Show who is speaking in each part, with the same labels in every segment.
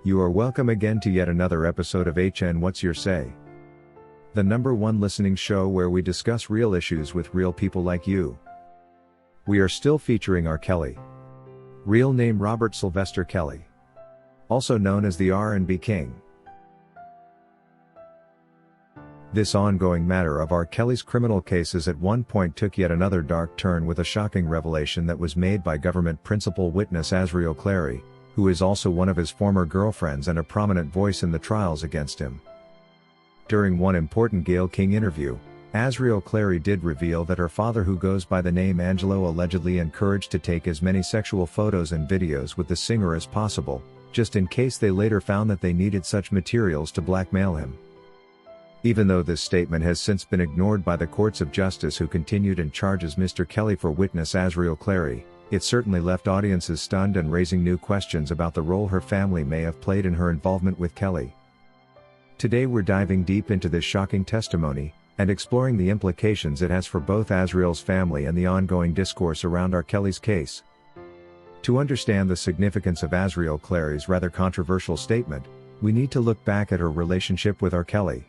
Speaker 1: You are welcome again to yet another episode of HN What's Your Say? The #1 listening show where we discuss real issues with real people like you. We are still featuring R. Kelly. Real name Robert Sylvester Kelly. Also known as the R&B King. This ongoing matter of R. Kelly's criminal cases at one point took yet another dark turn with a shocking revelation that was made by government principal witness Azriel Confessions, who is also one of his former girlfriends and a prominent voice in the trials against him. During one important Gayle King interview, Azriel Confessions did reveal that her father, who goes by the name Angelo, allegedly encouraged to take as many sexual photos and videos with the singer as possible, just in case they later found that they needed such materials to blackmail him. Even though this statement has since been ignored by the courts of justice, who continued and charges Mr. Kelly for witness Azriel Confessions, it certainly left audiences stunned and raising new questions about the role her family may have played in her involvement with Kelly. Today we're diving deep into this shocking testimony, and exploring the implications it has for both Azriel's family and the ongoing discourse around R. Kelly's case. To understand the significance of Azriel Confessions' rather controversial statement, we need to look back at her relationship with R. Kelly.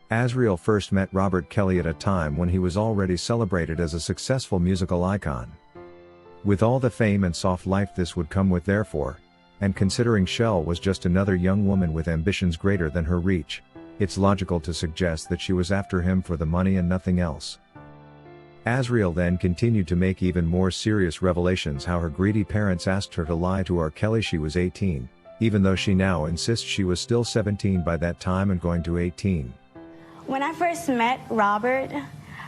Speaker 1: Azriel first met Robert Kelly at a time when he was already celebrated as a successful musical icon. With all the fame and soft life this would come with, therefore, and considering Shell was just another young woman with ambitions greater than her reach, it's logical to suggest that she was after him for the money and nothing else. Azriel then continued to make even more serious revelations how her greedy parents asked her to lie to R. Kelly she was 18, even though she now insists she was still 17 by that time and going to 18.
Speaker 2: When I first met Robert,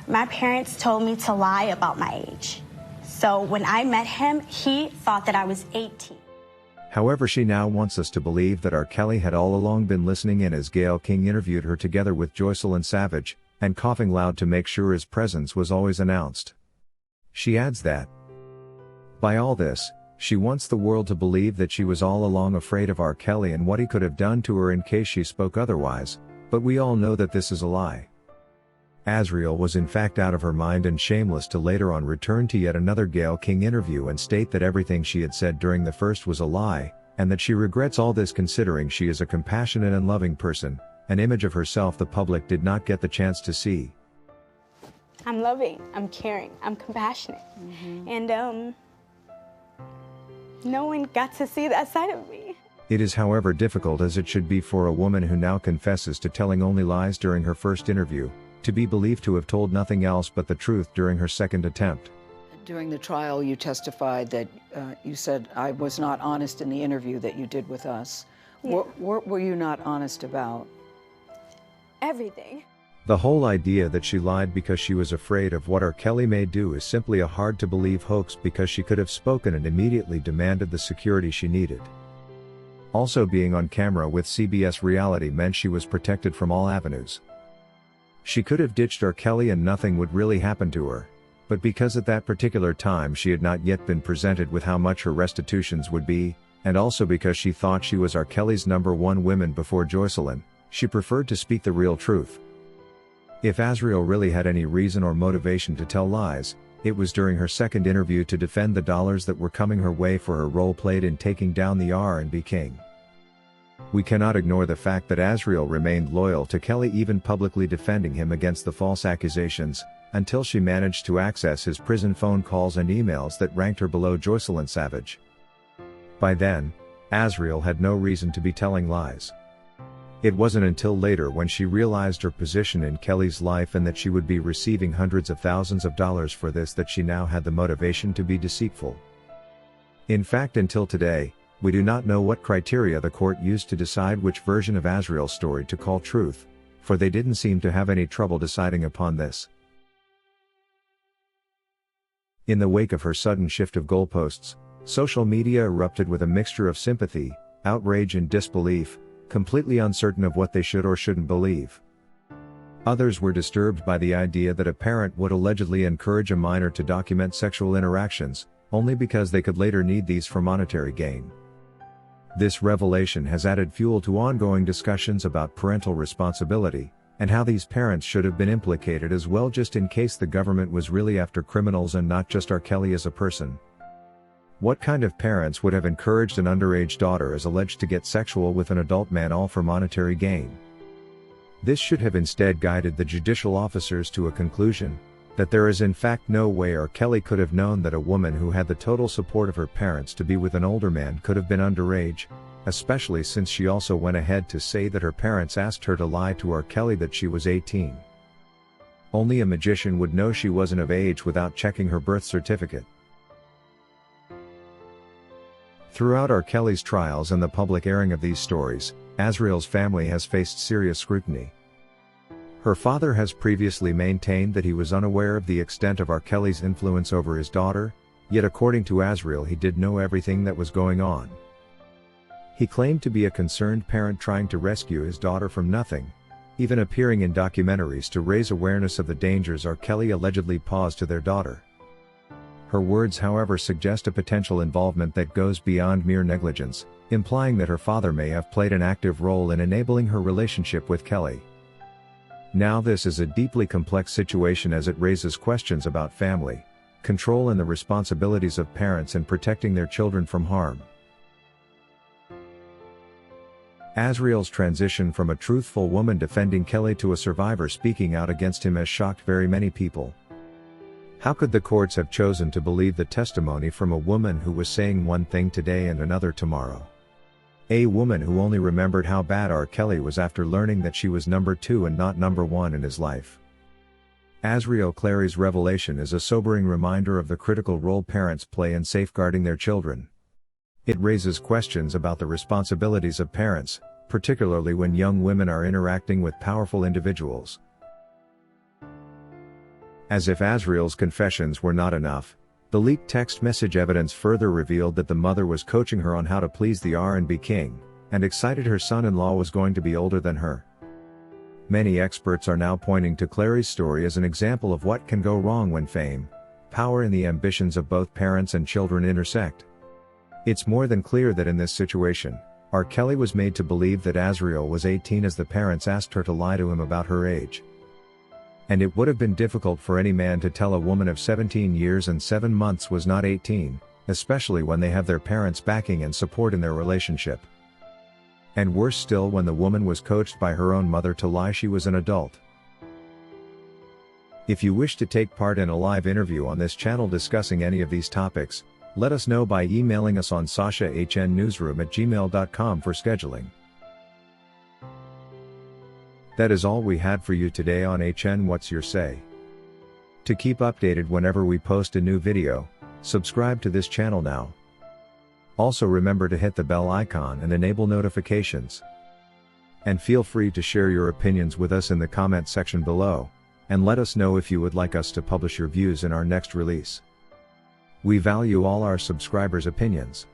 Speaker 2: my parents told me to lie about my age. So when I met him, he thought that I was 18.
Speaker 1: However, she now wants us to believe that R. Kelly had all along been listening in as Gayle King interviewed her together with Joycelyn Savage, and coughing loud to make sure his presence was always announced. She adds that, by all this, she wants the world to believe that she was all along afraid of R. Kelly and what he could have done to her in case she spoke otherwise. But we all know that this is a lie. Azriel was in fact out of her mind and shameless to later on return to yet another Gayle King interview and state that everything she had said during the first was a lie, and that she regrets all this considering she is a compassionate and loving person, an image of herself the public did not get the chance to see.
Speaker 2: I'm loving, I'm caring, I'm compassionate. And no one got to see that side of me.
Speaker 1: It is, however, difficult as it should be for a woman who now confesses to telling only lies during her first interview, to be believed to have told nothing else but the truth during her second attempt.
Speaker 3: During the trial, you testified that you said, I was not honest in the interview that you did with us.
Speaker 2: Yeah.
Speaker 3: What were you not honest about?
Speaker 2: Everything.
Speaker 1: The whole idea that she lied because she was afraid of what R. Kelly may do is simply a hard-to-believe hoax, because she could have spoken and immediately demanded the security she needed. Also, being on camera with CBS Reality meant she was protected from all avenues. She could have ditched R. Kelly and nothing would really happen to her, but because at that particular time she had not yet been presented with how much her restitutions would be, and also because she thought she was R. Kelly's #1 woman before Joycelyn, she preferred to speak the real truth. If Azriel really had any reason or motivation to tell lies, it was during her second interview to defend the dollars that were coming her way for her role played in taking down the R&B King. We cannot ignore the fact that Azriel remained loyal to Kelly, even publicly defending him against the false accusations, until she managed to access his prison phone calls and emails that ranked her below Joycelyn Savage. By then, Azriel had no reason to be telling lies. It wasn't until later, when she realized her position in Kelly's life and that she would be receiving hundreds of thousands of dollars for this, that she now had the motivation to be deceitful. In fact, until today, we do not know what criteria the court used to decide which version of Azriel's story to call truth, for they didn't seem to have any trouble deciding upon this. In the wake of her sudden shift of goalposts, social media erupted with a mixture of sympathy, outrage and disbelief, completely uncertain of what they should or shouldn't believe. Others were disturbed by the idea that a parent would allegedly encourage a minor to document sexual interactions, only because they could later need these for monetary gain. This revelation has added fuel to ongoing discussions about parental responsibility, and how these parents should have been implicated as well, just in case the government was really after criminals and not just R. Kelly as a person. What kind of parents would have encouraged an underage daughter as alleged to get sexual with an adult man, all for monetary gain? This should have instead guided the judicial officers to a conclusion that there is in fact no way R. Kelly could have known that a woman who had the total support of her parents to be with an older man could have been underage, especially since she also went ahead to say that her parents asked her to lie to R. Kelly that she was 18. Only a magician would know she wasn't of age without checking her birth certificate. Throughout R. Kelly's trials and the public airing of these stories, Azriel's family has faced serious scrutiny. Her father has previously maintained that he was unaware of the extent of R. Kelly's influence over his daughter, yet according to Azriel he did know everything that was going on. He claimed to be a concerned parent trying to rescue his daughter from nothing, even appearing in documentaries to raise awareness of the dangers R. Kelly allegedly posed to their daughter. Her words, however, suggest a potential involvement that goes beyond mere negligence, implying that her father may have played an active role in enabling her relationship with Kelly. Now this is a deeply complex situation as it raises questions about family, control and the responsibilities of parents in protecting their children from harm. Azriel's transition from a truthful woman defending Kelly to a survivor speaking out against him has shocked very many people. How could the courts have chosen to believe the testimony from a woman who was saying one thing today and another tomorrow? A woman who only remembered how bad R. Kelly was after learning that she was number 2 and not number 1 in his life. Azriel Clary's revelation is a sobering reminder of the critical role parents play in safeguarding their children. It raises questions about the responsibilities of parents, particularly when young women are interacting with powerful individuals. As if Azriel's confessions were not enough, the leaked text message evidence further revealed that the mother was coaching her on how to please the R&B king, and excited her son-in-law was going to be older than her. Many experts are now pointing to Clary's story as an example of what can go wrong when fame, power and the ambitions of both parents and children intersect. It's more than clear that in this situation, R. Kelly was made to believe that Azriel was 18 as the parents asked her to lie to him about her age. And it would have been difficult for any man to tell a woman of 17 years and 7 months was not 18, especially when they have their parents' backing and support in their relationship. And worse still when the woman was coached by her own mother to lie she was an adult. If you wish to take part in a live interview on this channel discussing any of these topics, let us know by emailing us on sashahnnewsroom@gmail.com for scheduling. That is all we had for you today on HN What's Your Say. To keep updated whenever we post a new video, subscribe to this channel now. Also remember to hit the bell icon and enable notifications. And feel free to share your opinions with us in the comment section below, and let us know if you would like us to publish your views in our next release. We value all our subscribers' opinions.